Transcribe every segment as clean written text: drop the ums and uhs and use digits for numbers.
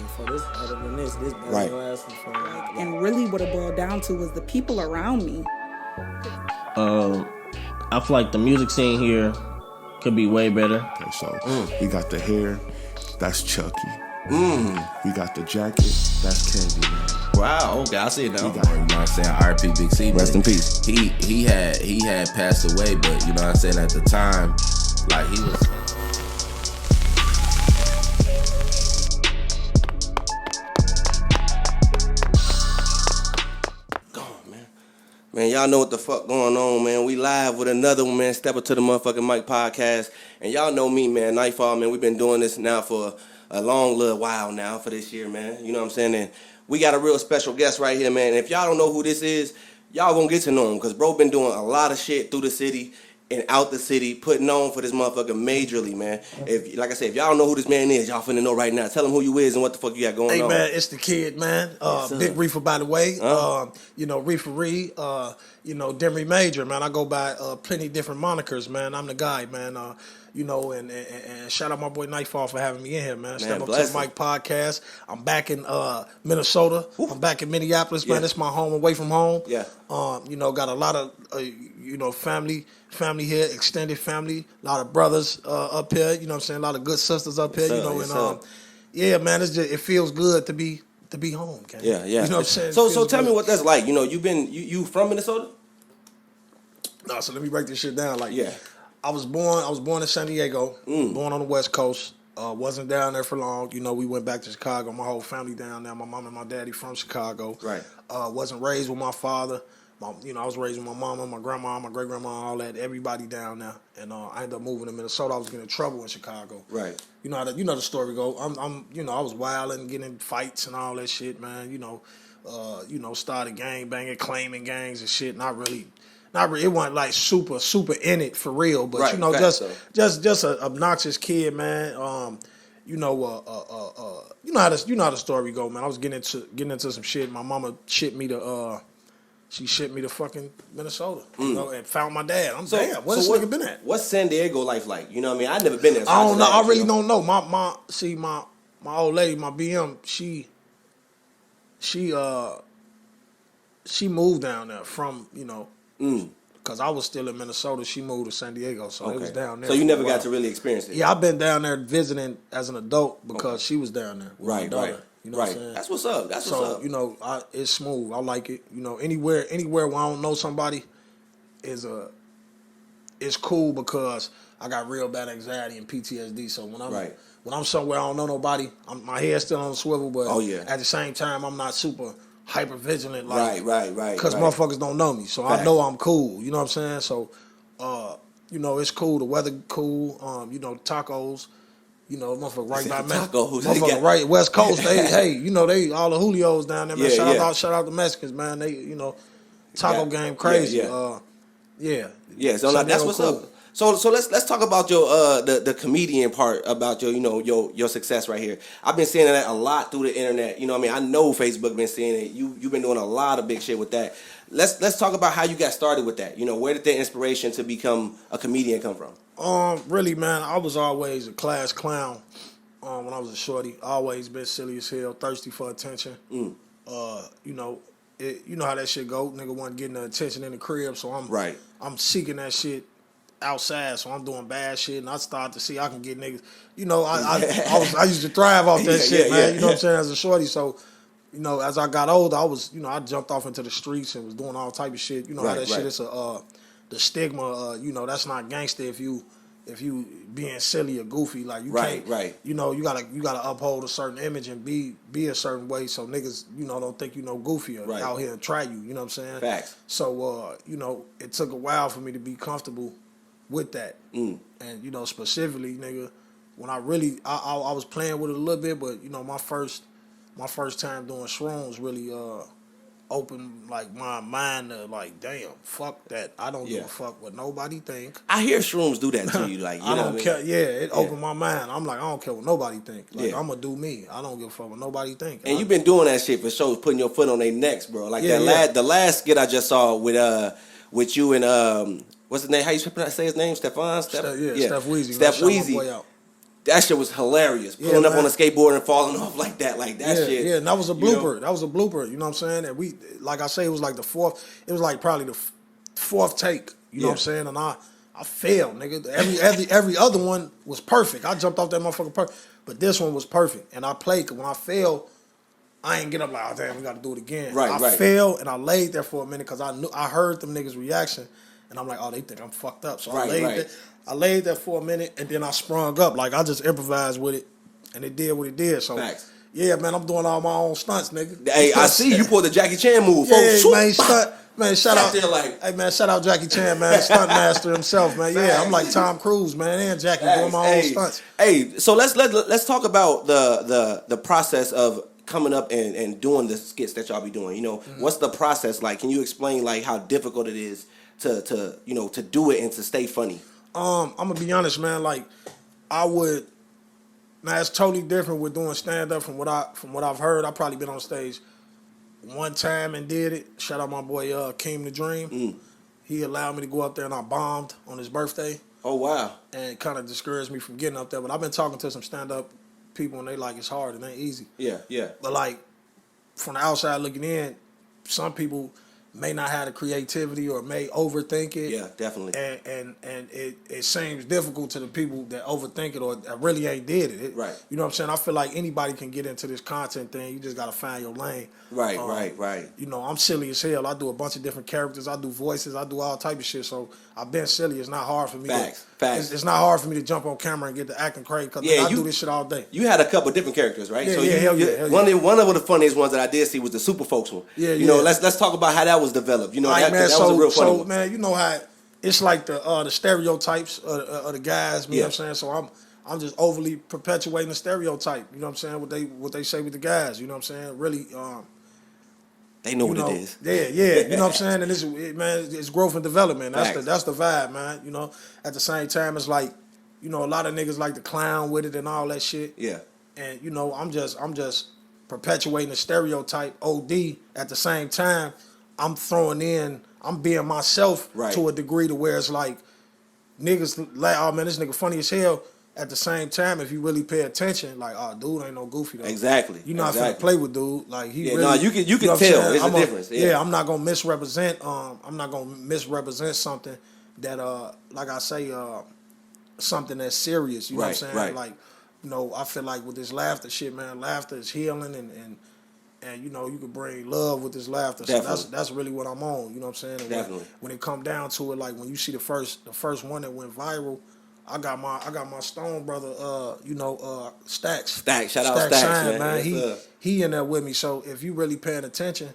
for this, other than this better Right. your ass for like. And really what it boiled down to was the people around me. I feel like the music scene here could be way better. Okay, so we got the hair, that's Chucky. We got the jacket, that's Candyman. Wow, okay, I see it now. We got, you know what I'm saying? R.P. Big C. Rest in peace. He had passed away, but you know what I'm saying, at the time, like he was. Man, y'all know what the fuck going on, man. We live with another one, man. Step Up to the motherfucking mic podcast. And y'all know me, man. Nightfall, man. We've been doing this now for a long little while now for this year, man. You know what I'm saying? And we got a real special guest right here, man. And if y'all don't know who this is, y'all gonna get to know him. Because bro been doing a lot of shit through the city and out the city, putting on for this motherfucker majorly, man. If, like I said, if y'all don't know who this man is, y'all finna know right now. Tell him who you is and what the fuck you got going on. Hey, man, it's the kid, man. Big Reefa, by the way. You know, Reefa Ree, you know, Demery Major, man. I go by plenty different monikers, man. I'm the guy, man. You know, and shout out my boy Nightfall for having me in here, man. Step Up to the Mic podcast. I'm back in Minnesota. I'm back in Minneapolis, man. It's my home away from home. Yeah. You know, got a lot of, you know, family here, extended family, a lot of brothers up here, you know what I'm saying, a lot of good sisters up here, you know, and yeah, man, it's just, it feels good to be home, okay? Yeah. You know what I'm saying? So tell me what that's like. You know, you from Minnesota? No, so let me break this shit down. Like, yeah. I was born in San Diego, born on the West Coast. Wasn't down there for long. You know, we went back to Chicago. My whole family down there. My mom and my daddy from Chicago. Right. Wasn't raised with my father. You know, I was raised with my mama, my grandma, my great grandma, all that. Everybody down there. And I ended up moving to Minnesota. I was getting in trouble in Chicago. Right. You know the story go. You know, I was wilding, getting in fights and all that shit, man. You know, started gang banging, claiming gangs and shit. Not really. It wasn't like super in it for real, but right, you know, just an obnoxious kid, man. You know how the story go, man. I was getting into some shit. My mama shipped me to fucking Minnesota, you know, and found my dad. I'm saying, where this nigga been at? What's San Diego life like? You know what I mean? I've never been there. So I don't know. I really don't know. My old lady, my BM, she moved down there from, you know, because I was still in Minnesota. She moved to San Diego, so it was down there. So you never got to really experience it? Yeah, I've been down there visiting as an adult because she was down there with my daughter. Right. You know what I'm saying? That's what's up. That's what's up. So, you know, it's smooth. I like it. You know, anywhere where I don't know somebody is cool because I got real bad anxiety and PTSD. So when I'm somewhere I don't know nobody, my head's still on the swivel, but at the same time I'm not super hyper vigilant, like right. Because motherfuckers don't know me, so I know I'm cool. You know what I'm saying? So, you know, it's cool. The weather cool. You know, tacos. You know, motherfucker right by Mexico. Motherfucker right West Coast. Hey, you know, they all the Julios down there, man. Shout out the Mexicans, man. They, you know, taco game crazy. So that's what's up. So let's talk about your the comedian part about your, you know, your success right here. I've been seeing that a lot through the internet. You know what I mean? I know Facebook been seeing it. You've been doing a lot of big shit with that. Let's talk about how you got started with that. You know, where did the inspiration to become a comedian come from? Really, man, I was always a class clown. When I was a shorty, always been silly as hell, thirsty for attention. You know, you know how that shit go. Nigga wasn't getting the attention in the crib, so I'm seeking that shit outside, so I'm doing bad shit, and I started to see I can get niggas. You know, I used to thrive off that shit, man. You know what I'm saying? As a shorty, so you know, as I got older, I jumped off into the streets and was doing all type of shit. You know how that shit is the stigma. You know, that's not gangster if you being silly or goofy. Like you can't. You know, you gotta uphold a certain image and be a certain way, so niggas, you know, don't think you know goofy or out here and try you. You know what I'm saying? Facts. So you know, it took a while for me to be comfortable with that. And you know, specifically, nigga, when I was playing with it a little bit, but you know, my first time doing shrooms really opened like my mind to like, damn, fuck that. I don't give a fuck what nobody think. I hear shrooms do that to you, like you I know don't what care. I mean? It opened my mind. I'm like, I don't care what nobody think. Like I'm gonna do me. I don't give a fuck what nobody think. And you've been doing that shit for shows, putting your foot on their necks, bro. Like the last skit I just saw with you and what's his name? How you say his name? Steph Weezy. Steph Weezy. That shit was hilarious. Pulling up on a skateboard and falling off like that. Like, that shit. Yeah, and that was a blooper. That was a blooper, you know what I'm saying? And we, like I say, it was like it was like probably the fourth take, you know what I'm saying? And I failed, nigga. Every other one was perfect. I jumped off that motherfucker perfect. But this one was perfect. And I played, because when I failed, I ain't get up like, oh, damn, we got to do it again. I failed, and I laid there for a minute because I heard them niggas' reaction. And I'm like, oh, they think I'm fucked up. So I laid there for a minute, and then I sprung up. Like, I just improvised with it, and it did what it did. So, yeah, man, I'm doing all my own stunts, nigga. Hey, I see you pulled the Jackie Chan move. Yeah, man, shout out. Hey, man, shout out Jackie Chan, man, stunt master himself, man. Yeah, I'm like Tom Cruise, man, and Jackie doing my own stunts. Hey, so let's talk about the process of coming up and doing the skits that y'all be doing. You know, what's the process like? Can you explain like how difficult it is to do it and to stay funny? I'm gonna be honest, man. Like, it's totally different with doing stand up from what I've heard. I've probably been on stage one time and did it. Shout out my boy Keem the Dream. He allowed me to go up there and I bombed on his birthday. Oh wow! And it kind of discouraged me from getting up there. But I've been talking to some stand up people and they like it's hard and ain't easy. Yeah. But like from the outside looking in, some people may not have the creativity or may overthink it. Yeah, definitely. And it seems difficult to the people that overthink it or that really ain't did it. Right. You know what I'm saying? I feel like anybody can get into this content thing. You just got to find your lane. Right. You know, I'm silly as hell. I do a bunch of different characters. I do voices. I do all type of shit. So I've been silly. It's not hard for me. Facts. It's not hard for me to jump on camera and get to acting crazy because I do this shit all day. You had a couple different characters, right? Yeah, hell yeah. One of the funniest ones that I did see was the Super Folks one. Yeah, You know, let's talk about how that was developed. You know, that was a real funny one. Man, you know how it's like the stereotypes of the guys. You know what I'm saying? So I'm just overly perpetuating the stereotype. You know what I'm saying? What they say with the guys. You know what I'm saying? Really. They know what it is. Yeah. You know what I'm saying? And it's growth and development. That's the vibe, man. You know, at the same time, it's like, you know, a lot of niggas like to clown with it and all that shit. Yeah. And you know, I'm just perpetuating the stereotype. OD. At the same time, I'm being myself to a degree to where it's like niggas like, oh man, this nigga funny as hell. At the same time, if you really pay attention, like, oh, dude ain't no goofy though. Exactly. You're not finna play with dude. Like he really. No, you can tell. There's a difference. Yeah, I'm not gonna misrepresent. I'm not gonna misrepresent something that like I say, something that's serious. You know what I'm saying? Right. Like, you know, I feel like with this laughter shit, man, laughter is healing and you know, you can bring love with this laughter. Definitely. So that's really what I'm on. You know what I'm saying? And Definitely. When it come down to it, like when you see the first one that went viral. I got my Stone brother, Stacks. Shout out Stacks, man. He in there with me. So if you really paying attention,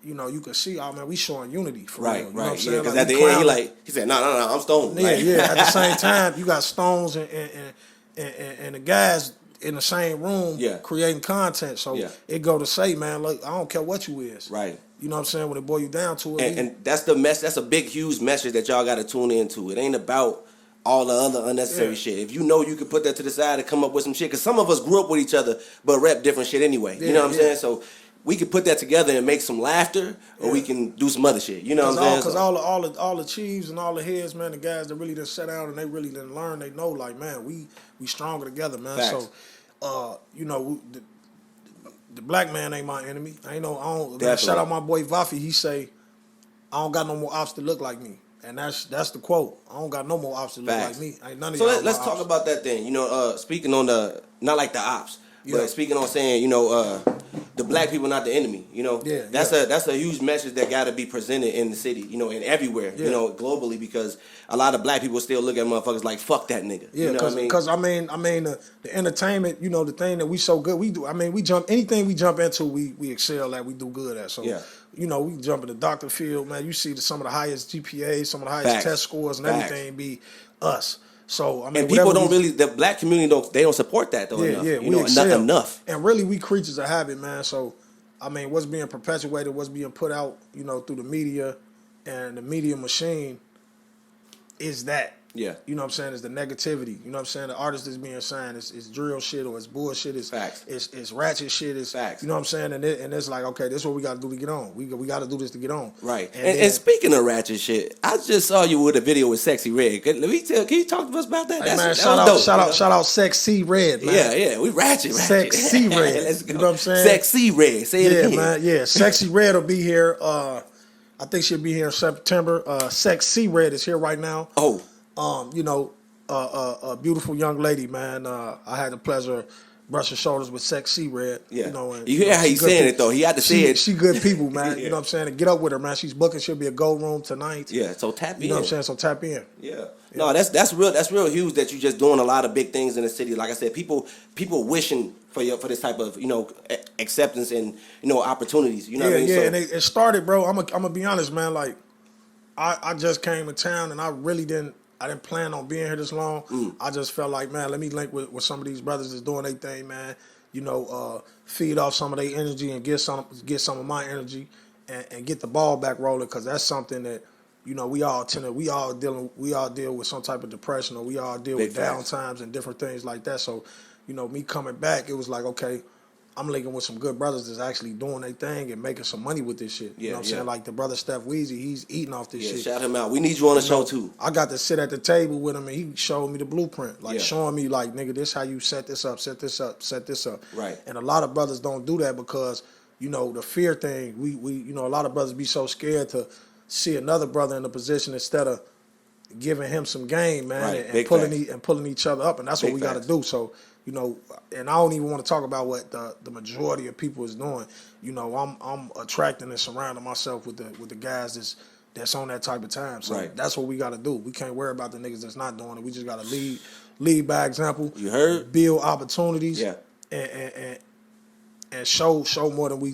you know, you can see, oh man, we showing unity for real. You know what I'm saying? Because at the end, he said, no, I'm Stone. Yeah. At the same time, you got Stones and the guys in the same room creating content. So it go to say, man, look, I don't care what you is. Right. You know what I'm saying? When it boil you down to it. And that's that's a big, huge message that y'all got to tune into. It ain't about all the other unnecessary shit. If you know you can put that to the side and come up with some shit, because some of us grew up with each other but rep different shit anyway. You know what I'm saying? So we can put that together and make some laughter, or we can do some other shit. You know what I'm saying? Because all the chiefs and all the heads, man, the guys that really just sat down and they really didn't learn, they know, like, man, we stronger together, man. Facts. So, you know, the black man ain't my enemy. Man, shout out my boy Vafi. He say, I don't got no more ops to look like me. And that's the quote. I don't got no more ops to look like me. Ain't none of y'all. So let's talk about that then. You know, speaking on not like the ops, but speaking on saying, you know, the black people not the enemy. You know, that's a huge message that got to be presented in the city. You know, and everywhere. You know, globally, because a lot of black people still look at motherfuckers like fuck that nigga. Yeah, you know what I mean? Because I mean the entertainment. You know, the thing that we so good. We do. I mean, anything we jump into, we excel at. We do good at. So you know, we jump in the doctor field, man. You see some of the highest GPAs, some of the highest test scores, and everything be us. So I mean, and people don't really, the black community don't support that though. enough. Yeah, you know, not enough. And really, we creatures of habit, man. So I mean, what's being perpetuated, what's being put out, you know, through the media and the media machine is that. Yeah. You know what I'm saying? It's the negativity. You know what I'm saying? The artist is being signed. It's drill shit or it's bullshit. It's Facts. It's ratchet shit. It's Facts. You know what I'm saying? And it's like, okay, this is what we got to do to get on. We got to do this to get on. Right. And And speaking of ratchet shit, I just saw you with a video with Sexy Red. Can you talk to us about that? Hey, man, that shout was dope, out Sexy Red, man. Yeah, we ratchet. Sexy Red. Let's go. You know what I'm saying? Sexy Red. Say it again. Man. Yeah, Sexy Red will be here. I think she'll be here in September. Sexy Red is here right now. Oh. You know, a beautiful young lady, man. I had the pleasure of brushing shoulders with Sexy Red. Yeah. You know, and, you hear how he's saying it, though. He had to say it. She good people, man. Yeah. You know what I'm saying? And get up with her, man. She's booking. She'll be a Gold Room tonight. Yeah, so tap in. You know what I'm saying? So tap in. Yeah. No, that's real huge that you're just doing a lot of big things in the city. Like I said, people wishing for this type of, you know, acceptance and, you know, opportunities. You know what I mean? Yeah, So, and it started, bro. I'm gonna be honest, man. Like, I just came to town and I really didn't plan on being here this long. I just felt like, man, let me link with some of these brothers that's doing their thing, man. You know, feed off some of their energy and get some of my energy and get the ball back rolling, because that's something that, you know, we all deal with some type of depression, or we all deal with down times and different things like that. So, you know, me coming back, it was like, okay, I'm linking with some good brothers that's actually doing their thing and making some money with this shit. You know what I'm saying? Like the brother Steph Weezy, he's eating off this shit. Shout him out. We need you on the show too. I got to sit at the table with him and he showed me the blueprint. Like showing me like, nigga, this how you set this up. Right. And a lot of brothers don't do that because, you know, the fear thing, we you know, a lot of brothers be so scared to see another brother in a position instead of giving him some game, man, Right. and pulling each other up. And that's what we got to do. So, you know, and I don't even want to talk about what the majority of people is doing. You know, I'm attracting and surrounding myself with the guys that's on that type of time. So that's what we got to do. We can't worry about the niggas that's not doing it. We just got to lead by example. You heard? Build opportunities. Yeah. And show more than we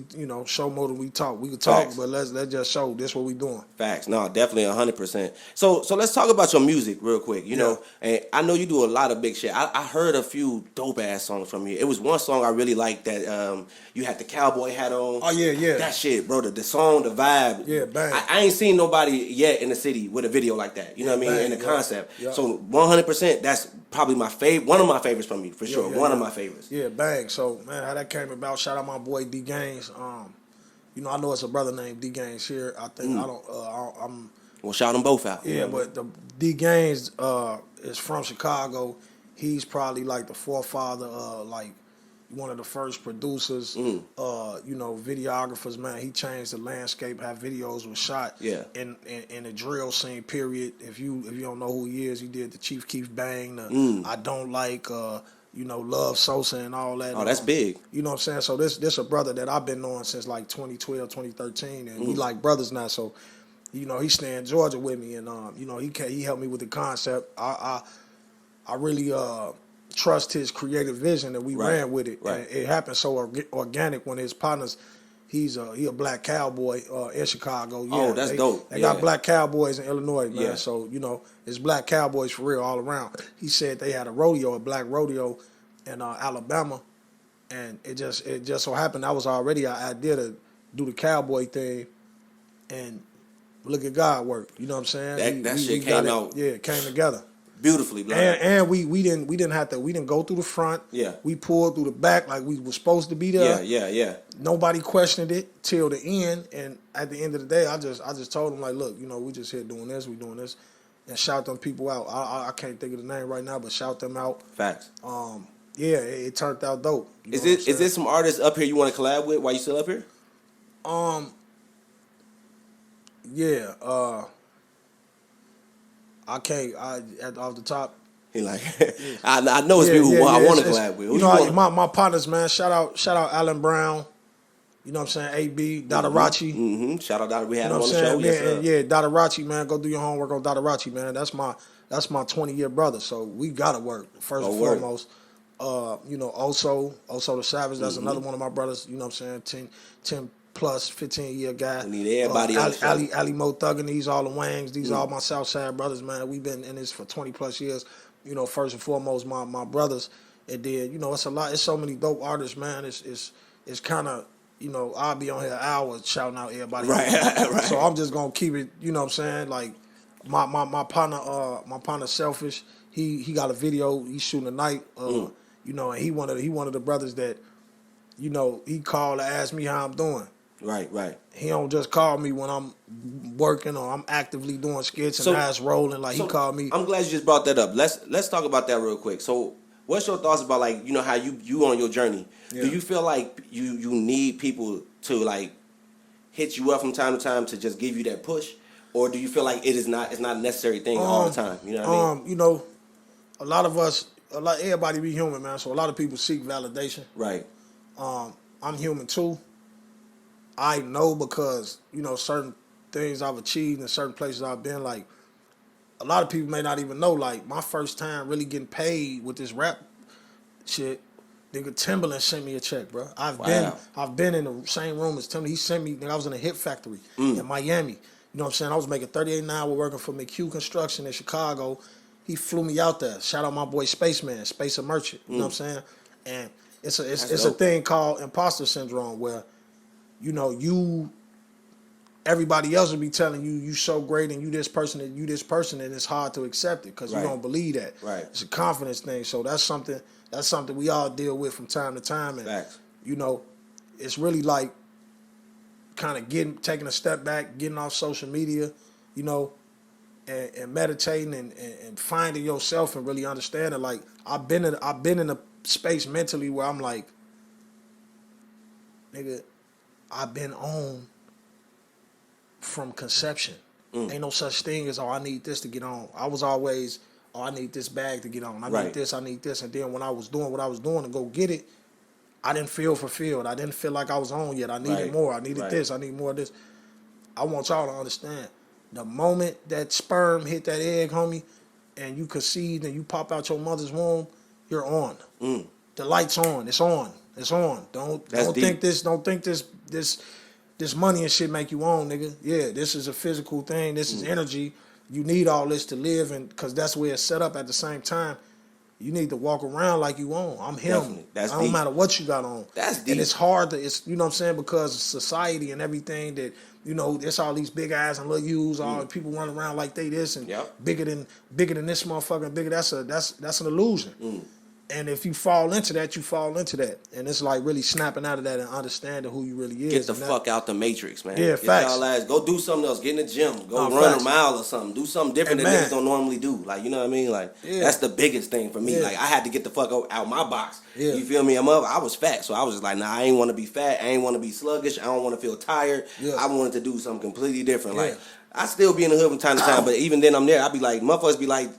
talk. We can talk, Facts. but let's just show this what we doing. Facts. No, definitely 100%. So let's talk about your music real quick. You know, and I know you do a lot of big shit. I heard a few dope ass songs from you. It was one song I really liked that you had the cowboy hat on. Oh yeah. That shit, bro. The song, the vibe. Yeah, bang. I ain't seen nobody yet in the city with a video like that. You know what I mean? Bang, In the concept. Yeah. So 100%. That's probably my favorite. One of my favorites from you for sure. One of my favorites. Yeah, bang. So man, how that came about? Shout out my boy D Gaines. You know, I know it's a brother named D Gaines here. I think I'm. Well, shout them both out. Yeah, but the D Gaines is from Chicago. He's probably like the forefather, like one of the first producers. You know, videographers. Man, he changed the landscape. How videos were shot. Yeah. In the drill scene. Period. If you don't know who he is, he did the Chief Keef Bang. The I Don't Like. You know, Love Sosa and all that. Oh, that's big. You know what I'm saying? So this a brother that I've been knowing since like 2012, 2013, and we like brothers now. So, you know, he's staying in Georgia with me, and you know, he helped me with the concept. I really trust his creative vision, and we ran with it. Right. And it happened so organic when his partners. He a black cowboy in Chicago. Yeah, oh, that's dope. They got black cowboys in Illinois, man. Yeah. So, you know, it's black cowboys for real all around. He said they had a black rodeo in Alabama, and it just so happened that was already an idea to do the cowboy thing, and look at God work. You know what I'm saying? That shit came out. Yeah, it came together. Beautifully, bro. And we didn't go through the front. Yeah. We pulled through the back like we were supposed to be there. Yeah. Nobody questioned it till the end, and at the end of the day, I just told them like, look, you know, we just here doing this, and shout them people out. I can't think of the name right now, but shout them out. Facts. Yeah, it turned out dope. Is there some artists up here you want to collab with while you still up here? Yeah. I can't. Off the top. He like, I know it's people who I want to collab with. You know, my partners, man. Shout out Alan Brown. You know what I'm saying? AB, Dotarachi. Mm-hmm. Shout out Dotarachi. We had him You know on what the I'm show. saying? Yeah, Dotarachi, man. Go do your homework on Dotarachi, man. That's my 20-year brother. So we gotta work first and foremost. You know, Oso the Savage. That's another one of my brothers. You know what I'm saying? 10 plus 15-year guy. We need everybody on the show. Ali Mo Thuggin, these all the Wangs. These all my Southside brothers, man. We've been in this for 20 plus years. You know, first and foremost, my brothers. And then, you know, it's a lot. It's so many dope artists, man. It's kind of, you know, I'll be on here hours shouting out everybody. Right. So I'm just gonna keep it. You know what I'm saying? Like, my partner Selfish. He got a video. He's shooting tonight. You know, and he one of the brothers that, you know, he called to ask me how I'm doing. Right. He don't just call me when I'm working or I'm actively doing skits and eyes rolling. Like, he called me. I'm glad you just brought that up. Let's talk about that real quick. So, what's your thoughts about, like, you know, how you on your journey? Yeah. Do you feel like you need people to, like, hit you up from time to time to just give you that push, or do you feel like it's not a necessary thing all the time? You know what I mean? You know, a lot of us, everybody be human, man. So a lot of people seek validation. Right. I'm human too. I know because, you know, certain things I've achieved and certain places I've been, like, a lot of people may not even know, like, my first time really getting paid with this rap shit, nigga, Timberland sent me a check, bro. I've been in the same room as Timberland. He sent me, nigga, I was in a hit factory in Miami. You know what I'm saying? I was making $38 an hour working for McHugh Construction in Chicago. He flew me out there. Shout out my boy Spaceman, Space a Merchant. You know what I'm saying? And it's a thing called imposter syndrome where, you know, everybody else will be telling you so great and you this person and it's hard to accept it because you don't believe that. Right. It's a confidence thing. So that's something we all deal with from time to time. And Facts. You know, it's really like kind of taking a step back, getting off social media, you know, and meditating and finding yourself and really understanding. Like, I've been in a space mentally where I'm like, nigga, I've been on from conception. Ain't no such thing as, I need this to get on. I was always, I need this bag to get on. I need this. And then when I was doing what I was doing to go get it, I didn't feel fulfilled. I didn't feel like I was on yet. I needed more. I needed this. I need more of this. I want y'all to understand, the moment that sperm hit that egg, homie, and you conceived and you pop out your mother's womb, you're on. The light's on. It's on. It's on. Don't think this money and shit make you on, nigga. Yeah, this is a physical thing. This is energy. You need all this to live, and because that's where it's set up at the same time. You need to walk around like you on. I'm him. Definitely. That's don't deep. matter what you got on. That's deep. And it's hard to, you know what I'm saying, because of society and everything that, you know, it's all these big eyes and little U's, all people running around like they this and bigger than this motherfucker and bigger. That's an illusion. And if you fall into that, you fall into that. And it's like really snapping out of that and understanding who you really is. Get the fuck out the matrix, man. Yeah, Get facts. y'all ass. Go do something else. Get in the gym. Go run a mile or something. Do something different than niggas don't normally do. Like, you know what I mean? Like, that's the biggest thing for me. Like, I had to get the fuck out my box. You feel me? I was fat, so I was just like, nah, I ain't want to be fat. I ain't want to be sluggish. I don't want to feel tired. I wanted to do something completely different. Like, I still be in the hood from time to time, but even then I'm there. I be like, motherfuckers be like,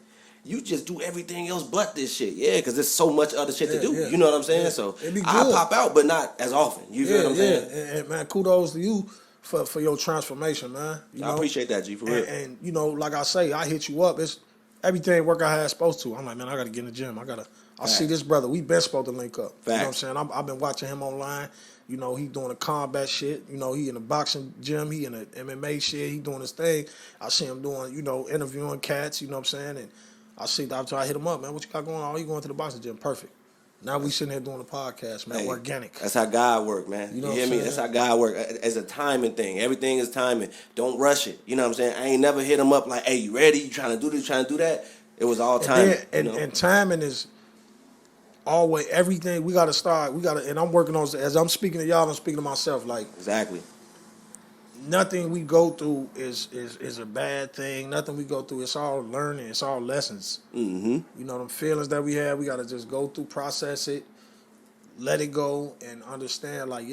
you just do everything else but this shit. Yeah, because there's so much other shit to do. You know what I'm saying? So I pop out, but not as often. You feel what I'm saying? And man, kudos to you for your transformation, man. You know? Appreciate that, G, for real. And you know, like I say, I hit you up. It's everything work out how it's supposed to. I'm like, man, I got to get in the gym. I see this brother. We been supposed to link up. You know what I'm saying? I've been watching him online. You know, he doing the combat shit. You know, he in the boxing gym. He in the MMA shit. He doing his thing. I see him doing, you know, interviewing cats. You know what I'm saying? And I hit him up, man. What you got going on? Oh, you going to the boxing gym? Perfect. Now we sitting here doing the podcast, man. Organic. That's how God work, man. You hear me? That's how God work. It's a timing thing. Everything is timing. Don't rush it. You know what I'm saying? I ain't never hit him up like, hey, you ready? You trying to do this? Trying to do that? It was all timing. And timing is always everything. We got to start. And I'm working on, as I'm speaking to y'all, I'm speaking to myself. Like, exactly. Nothing we go through is a bad thing. Nothing we go through, it's all learning. It's all lessons. You know, them feelings that we have, we got to just go through, process it, let it go, and understand, like,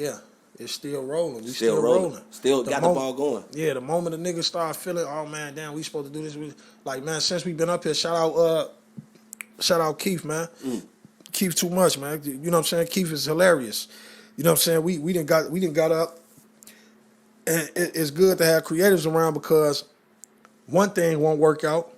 it's still rolling. We still rolling. Still got the ball going. Yeah, the moment a nigga start feeling, oh, man, damn, we supposed to do this. Like, man, since we been up here, shout out Keith, man. Keith too much, man. You know what I'm saying? Keith is hilarious. You know what I'm saying? We done got up. And it's good to have creatives around because one thing won't work out,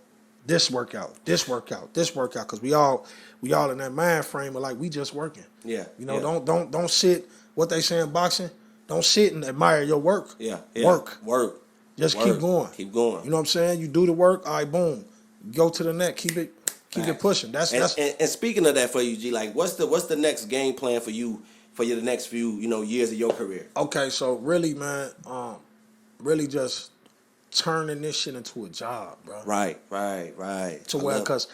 this work out, because we all in that mind frame of like we just working. Yeah. You know, don't sit. What they say in boxing, don't sit and admire your work. Yeah. Work. Just work. Keep going. Keep going. You know what I'm saying? You do the work. All right, boom. Go to the next. Keep it pushing. That's and speaking of that for you, G, like what's the next game plan for you? For the next few, years of your career. Okay, so really, man, really just turning this shit into a job, bro. Right. To where, cause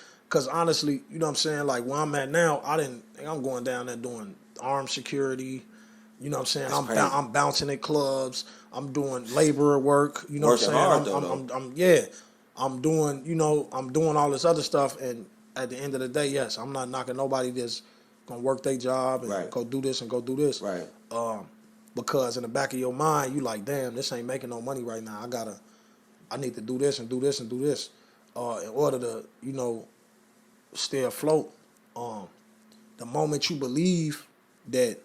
honestly, you know what I'm saying? Like where I'm at now, I'm going down there doing armed security. You know what I'm saying? I'm bouncing at clubs. I'm doing laborer work. You know Working what I'm saying? hard, I'm doing all this other stuff. And at the end of the day, yes, I'm not knocking nobody that's gonna work their job and go do this and go do this. Right. Because in the back of your mind, you like, damn, this ain't making no money right now. I need to do this and do this and do this, in order to, you know, stay afloat. The moment you believe that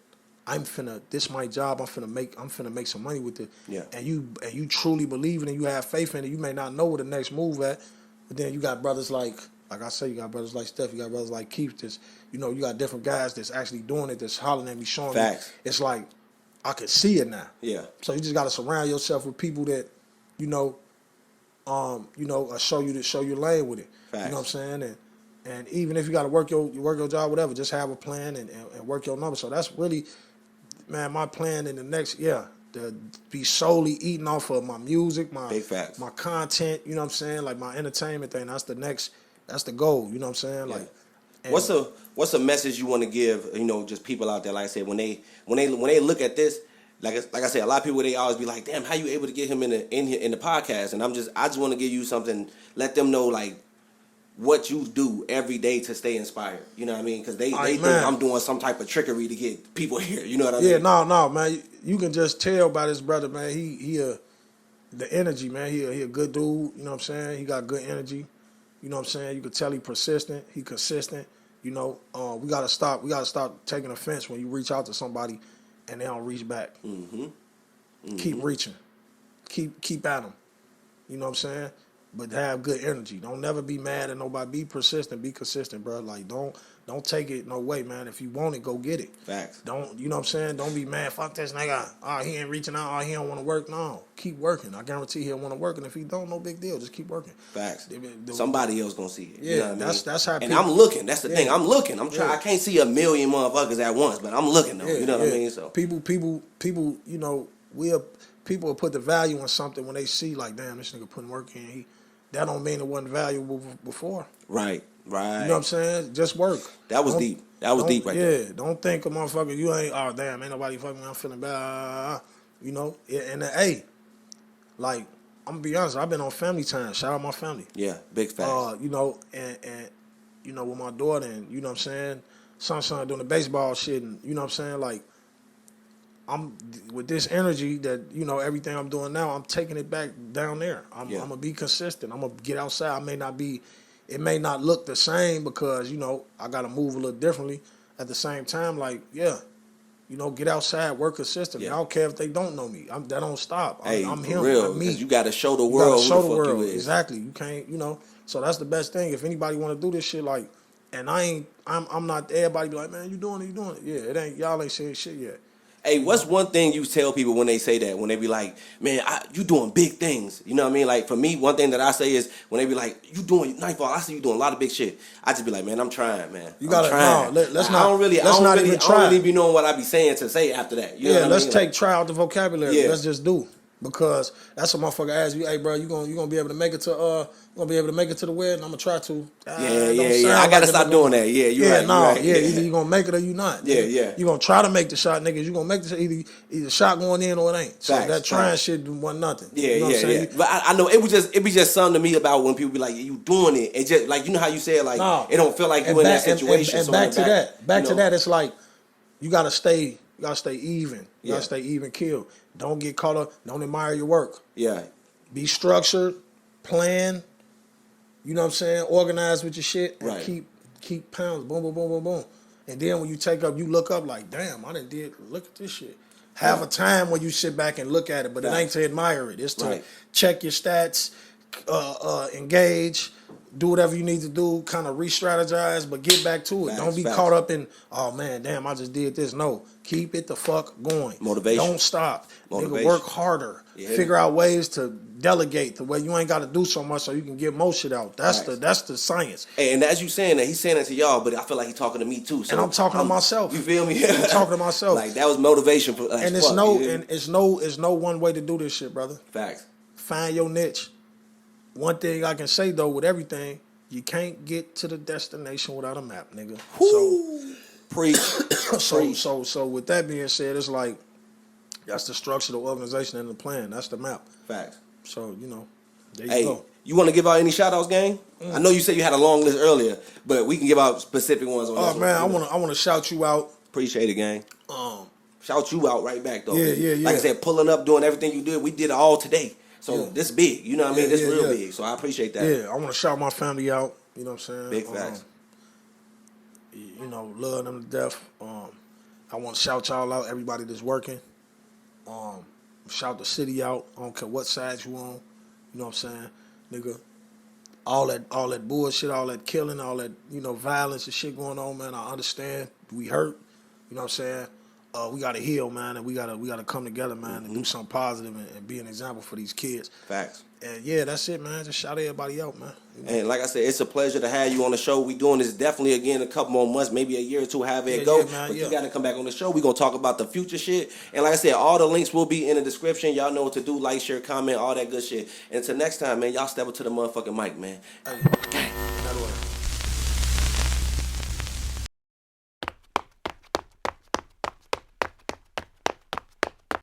this my job, I'm finna make some money with it. Yeah. And you truly believe it and you have faith in it, you may not know where the next move at, but then you got brothers like I say, you got brothers like Steph, you got brothers like Keith, that's, you know, you got different guys that's actually doing it, that's hollering at me, showing me. It's like, I can see it now. Yeah. So you just gotta surround yourself with people that, show you lane with it. Facts. You know what I'm saying? And even if you gotta work your job, whatever, just have a plan and work your numbers. So that's really, man, my plan in the next year, to be solely eating off of my music, my content, you know what I'm saying? Like my entertainment thing. That's the goal, you know what I'm saying? Yeah. Like what's a message you want to give, you know, just people out there, like I said, when they look at this, like I said, a lot of people, they always be like, damn, how you able to get him in the podcast? And I just want to give you something, let them know like what you do every day to stay inspired. You know what I mean? Because they think I'm doing some type of trickery to get people here. You know what I mean? Yeah, no, man. You can just tell by this brother, man. The energy, man. He a good dude. You know what I'm saying? He got good energy. You know what I'm saying? You could tell he persistent. He consistent. You know, we gotta stop taking offense when you reach out to somebody and they don't reach back. Keep reaching. Keep at them. You know what I'm saying? But have good energy. Don't never be mad at nobody. Be persistent. Be consistent, bro. Like don't take it no way, man. If you want it, go get it. Facts. Don't, you know what I'm saying? Don't be mad. Fuck this nigga. He ain't reaching out. He don't want to work. No, keep working. I guarantee he'll want to work. And if he don't, no big deal. Just keep working. Facts. Somebody else gonna see it. Yeah, you know what I mean? That's how. And I'm looking. That's the thing. I'm looking. I'm trying. I can't see a million motherfuckers at once, but I'm looking though. You know what I mean? So people. You know, people will put the value in something when they see like, damn, this nigga putting work in. That don't mean it wasn't valuable before. Right. You know what I'm saying? Just work. That was deep. That was deep right there. Yeah, don't think a motherfucker, you ain't, oh, damn, ain't nobody fucking me, I'm feeling bad. You know? And hey, like, I'm going to be honest, I've been on family time. Shout out my family. Yeah, big facts. You know, and you know, with my daughter and, you know what I'm saying, Sunshine doing the baseball shit and, you know what I'm saying, like, I'm with this energy that, you know, everything I'm doing now, I'm taking it back down there. I'm going to be consistent. I'm going to get outside. It may not look the same because, you know, I got to move a little differently. At the same time, like, you know, get outside, work consistently. I don't care if they don't know me. That don't stop. I'm him. Real, I'm me. You got to show the world who the fuck you is. Exactly. You can't, you know. So that's the best thing. If anybody want to do this shit, like, and I'm not, everybody be like, man, you doing it. Yeah, y'all ain't saying shit yet. Hey, what's one thing you tell people when they say that? When they be like, man, you doing big things. You know what I mean? Like, for me, one thing that I say is, when they be like, you doing Nightfall, I see you doing a lot of big shit. I just be like, man, I'm trying, man. You gotta, trying. Let's I don't really be knowing what I be saying to say after that. You know what let's I mean? take try out the vocabulary. Yeah. Let's just do. Because that's what motherfucker asks you, hey, bro, you gonna be able to make it to the wedding? I'm gonna try to. Yeah. I gotta stop doing that. Yeah, you right. Right. Yeah, either you gonna make it or you not. Yeah. You gonna try to make the shot, niggas. You gonna make the shot, either shot going in or it ain't. So that trying shit wasn't nothing. Yeah, you know what I'm saying? But I know it be just something to me about when people be like, you doing it, and just like, you know how you said, like, it don't feel like you in that situation. And back to that, it's like you gotta stay even. You gotta stay even keeled. Don't get caught up. Don't admire your work. Yeah. Be structured, plan. You know what I'm saying? Organize with your shit and keep pounds. Boom, boom, boom, boom, boom. And then when you you look up like, damn, I look at this shit. Have a time when you sit back and look at it, but it ain't to admire it. It's to check your stats, engage, do whatever you need to do, kind of re-strategize, but get back to it. Don't be caught up in, oh man, damn, I just did this. No, keep it the fuck going. Motivation. Don't stop. Nigga, work harder. Yeah. Figure out ways to delegate to where you ain't got to do so much so you can get most shit out. That's the science. Hey, and as you saying that, he's saying that to y'all, but I feel like he's talking to me too. So and I'm talking to myself. You feel me? I'm talking to myself. Like, that was motivation for and it's no one way to do this shit, brother. Facts. find your niche. One thing I can say though, with everything, you can't get to the destination without a map, nigga. Preach. So with that being said, it's like that's the structure, the organization, and the plan. That's the map. Facts. So there you go. You want to give out any shout outs, gang? I know you said you had a long list earlier, but we can give out specific ones on this. Oh man, I want to shout you out. Appreciate it, gang. Shout you out right back though. Yeah. Like I said, pulling up, doing everything you did, we did it all today. So this big, you know what I mean? This real big. So I appreciate that. Yeah, I want to shout my family out. You know what I'm saying? Big facts. Love them to death. I want to shout y'all out, everybody that's working. Shout the city out. I don't care what side you on. You know what I'm saying? Nigga, all that bullshit, all that killing, all that, violence and shit going on, man. I understand. We hurt. You know what I'm saying? We gotta heal, man, and we gotta come together, man, and do something positive and be an example for these kids. Facts. And yeah, that's it, man. Just shout everybody out, man. And like I said, it's a pleasure to have you on the show. We doing this definitely again a couple more months, maybe a year or two, however it go. But you gotta come back on the show. We gonna talk about the future shit. And like I said, all the links will be in the description. Y'all know what to do. Like, share, comment, all that good shit. And until next time, man, y'all step up to the motherfucking mic, man. Hey, that way.